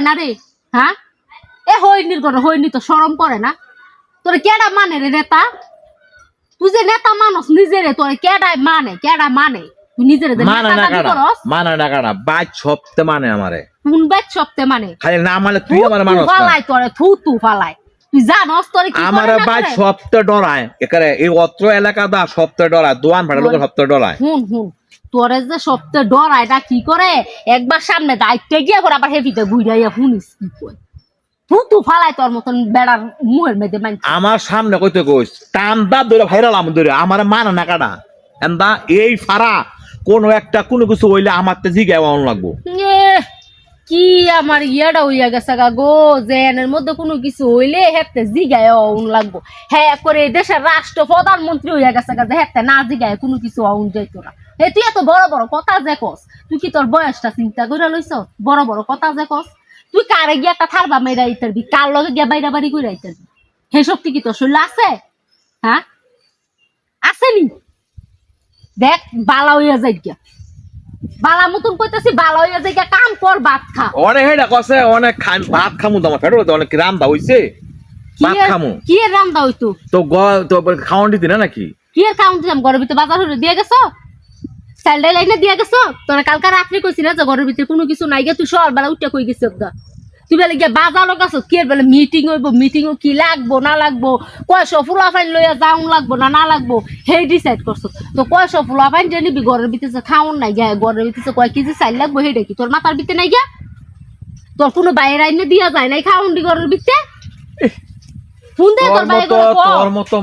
না রে হ্যাঁ এ হইনির করে হইনি তো শরম করে না তোর কেডা মানে রে নেতা তুই যে নেতা মানুষ নিজেরে তোর কেডা মানে তুই নিজেরে মানে না কাটা বাই সপ্তাহে মানে আমারে কোন বাইক সপ্তাহে মানে খালি না মানে তুই আমার মানুষ ফালাই তোরে থু ফালাই তুই জানস তোরে কি আমারে বাই সপ্তাহে ডরায় একারে এই অত্র এলাকা দা সপ্তাহে ডরায় দোয়ান ভাড়া লোকের সপ্তাহে ডরায় হুন তোরে যে সপ্তাহে ডরায় এটা কি করে একবার সামনে দায়িত্বে গিয়ে করে আবার হেভিতে ঘুরাইয়া শুনিস কি কই থু ফালাই তোর মতন বেড়ার মুহের মধ্যে মাইন আমার সামনে কইতে কইস টান্দা ধরে ভাইরালাম ধরে আমার মানে না কাটা এন্দা এই ফারা কোন একটা কোনো কিছু হইলে আমার তে জিগায় অন লাগবো কি আমার ইয়াটা হইয়া গেছে গো যে এনের মধ্যে কোনো কিছু হইলে হেতে জিগায় অন লাগবো হ্যাঁ করে দেশের রাষ্ট্র প্রধানমন্ত্রী হইয়া গেছে গা যে হেতে না জিগায় কোনো কিছু অন যাইতো না হে তুই এত বড় বড় কথা যে কস তুই কি তোর বয়সটা চিন্তা করে লইছ বড় বড় কথা যে কস তুই কারে গিয়ে একটা থারবা মেয়েরা ইতারবি কার লগে গিয়া বাইরা বাড়ি করে ইতারবি হে শক্তি কি তোর শরীরে আছে হ্যাঁ আসেনি দেখ বালা হইয়া যাই গিয়া বালা মতন কইতাছি বালা হইয়া যাই গিয়া কাম কর ভাত খা অনেক হেডা কসে অনেক ভাত খামু তো আমার পেটে অনেক রান্দা হইছে ভাত খামু কি এর রান্দা হইতো তো তো খাওয়ান দিতি না নাকি কি এর খাওয়ান দিলাম ঘরের ভিতরে বাজার হইলে দিয়ে গেছো স্যালাড লাইনে দিয়ে গেছো তোরা কালকে রাত্রে কইছি না যে ঘরের ভিতরে কোনো কিছু নাই গিয়া তুই সকালবেলা উঠে কই গেছিস গা তুই বেলা গিয়া বাজারও গেছো কি এর বেলা মিটিং হইব মিটিংও কি লাগবো না লাগবো কয়শো ফুলাফাইন লইয়া যাওন লাগবো না লাগবো সেই ডিসাইড করছো তো কয়শো ফুলাফাইন যে নিবি ঘরের ভিতরে খাওন নাই গিয়া ঘরের ভিতরে কয় কেজি চাল লাগবো সেইটা কি তোর মাথার ভিতরে নাই গিয়া তোর কোনো বাইরে আইনে দিয়া যায় নাই খাওন দি ঘরের ভিতরে ফোন দে তোর বাইরে তোর মতো